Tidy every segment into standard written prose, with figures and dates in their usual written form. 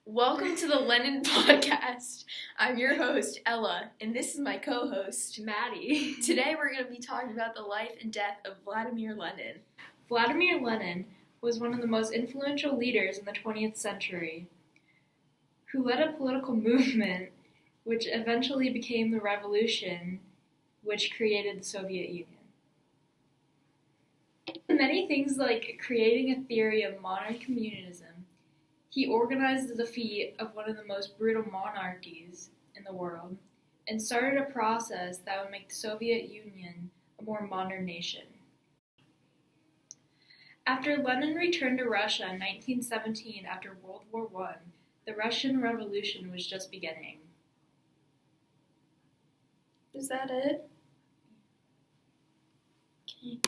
Welcome to the Lenin Podcast. I'm your host, Ella, and this is my co-host, Maddie. Today we're going to be talking about the life and death of Vladimir Lenin. Vladimir Lenin was one of the most influential leaders in the 20th century, who led a political movement which eventually became the revolution which created the Soviet Union. Many things like creating a theory of modern communism, he organized the defeat of one of the most brutal monarchies in the world and started a process that would make the Soviet Union a more modern nation. After Lenin returned to Russia in 1917 after World War I, the Russian Revolution was just beginning. Is that it? Okay.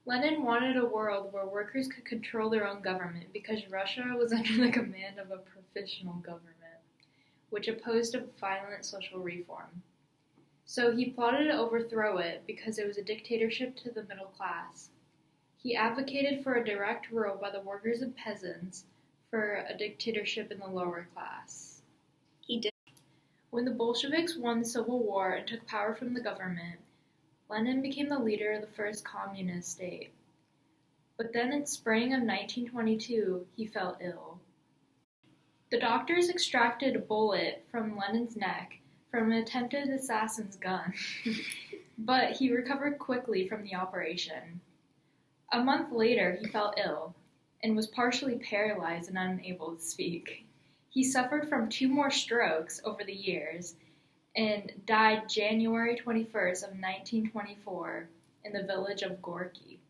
Lenin wanted a world where workers could control their own government because Russia was under the command of a provisional government, which opposed a violent social reform. So he plotted to overthrow it because it was a dictatorship to the middle class. He advocated for a direct rule by the workers and peasants for a dictatorship in the lower class. He did. When the Bolsheviks won the Civil War and took power from the government, Lenin became the leader of the first communist state. But then in spring of 1922, he fell ill. The doctors extracted a bullet from Lenin's neck from an attempted assassin's gun, but he recovered quickly from the operation. A month later, he fell ill and was partially paralyzed and unable to speak. He suffered from 2 more strokes over the years and died January 21st of 1924 in the village of Gorky.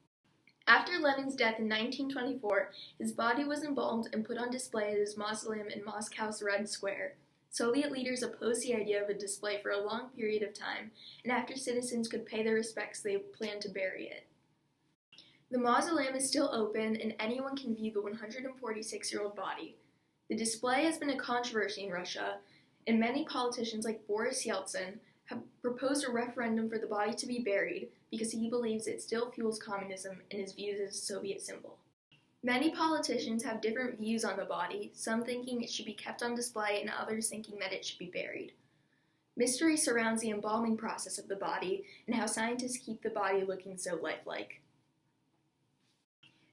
After Lenin's death in 1924, his body was embalmed and put on display at his mausoleum in Moscow's Red Square. Soviet leaders opposed the idea of a display for a long period of time, and after citizens could pay their respects, they planned to bury it. The mausoleum is still open, and anyone can view the 146-year-old body. The display has been a controversy in Russia, and many politicians like Boris Yeltsin have proposed a referendum for the body to be buried because he believes it still fuels communism and is viewed as a Soviet symbol. Many politicians have different views on the body, some thinking it should be kept on display and others thinking that it should be buried. Mystery surrounds the embalming process of the body and how scientists keep the body looking so lifelike.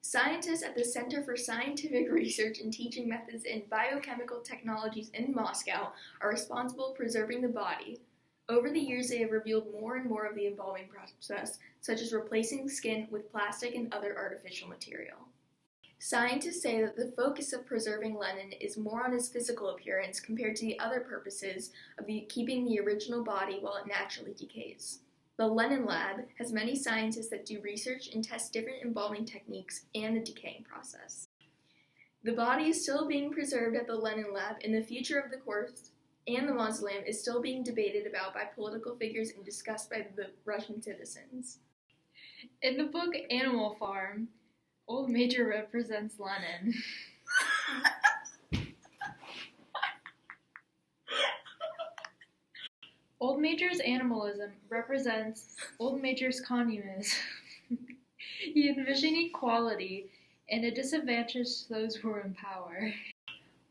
Scientists at the Center for Scientific Research and Teaching Methods in Biochemical Technologies in Moscow are responsible for preserving the body. Over the years, they have revealed more and more of the embalming process, such as replacing skin with plastic and other artificial material. Scientists say that the focus of preserving Lenin is more on his physical appearance compared to the other purposes of keeping the original body while it naturally decays. The Lenin Lab has many scientists that do research and test different embalming techniques and the decaying process. The body is still being preserved at the Lenin Lab, and the future of the corpse and the mausoleum is still being debated about by political figures and discussed by the Russian citizens. In the book Animal Farm, Old Major represents Lenin. Old Major's animalism represents Old Major's communism. He envisioned equality and a disadvantage to those who were in power.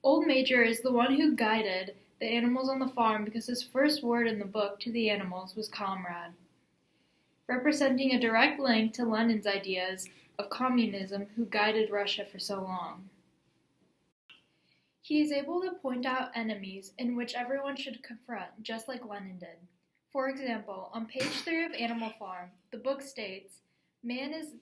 Old Major is the one who guided the animals on the farm because his first word in the book to the animals was comrade, representing a direct link to Lenin's ideas of communism who guided Russia for so long. He is able to point out enemies in which everyone should confront, just like Lenin did. For example, on page 3 of Animal Farm, the book states, "Man is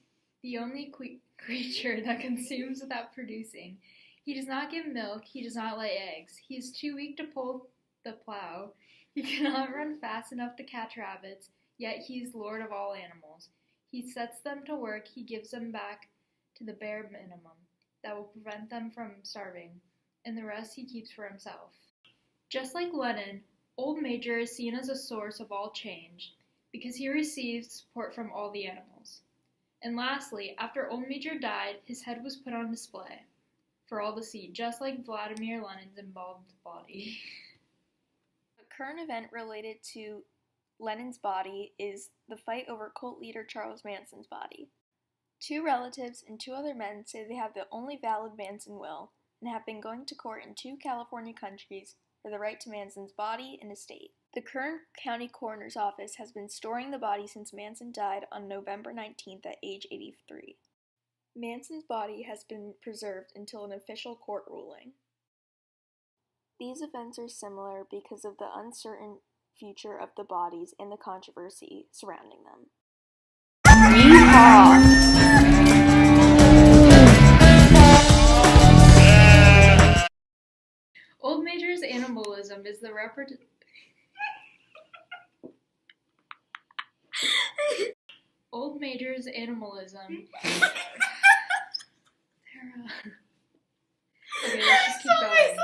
the only creature that consumes without producing. He does not give milk, he does not lay eggs. He is too weak to pull the plow. He cannot run fast enough to catch rabbits, yet he is lord of all animals. He sets them to work, he gives them back to the bare minimum that will prevent them from starving, and the rest he keeps for himself." Just like Lenin, Old Major is seen as a source of all change because he receives support from all the animals. And lastly, after Old Major died, his head was put on display for all to see, just like Vladimir Lenin's embalmed body. A current event related to Lenin's body is the fight over cult leader Charles Manson's body. 2 relatives and 2 other men say they have the only valid Manson will and have been going to court in 2 California countries for the right to Manson's body and estate. The Kern County Coroner's Office has been storing the body since Manson died on November 19th at age 83. Manson's body has been preserved until an official court ruling. These events are similar because of the uncertain future of the bodies and the controversy surrounding them. Old Major's animalism is the Old Major's animalism. Tara. Okay, let's just keep going.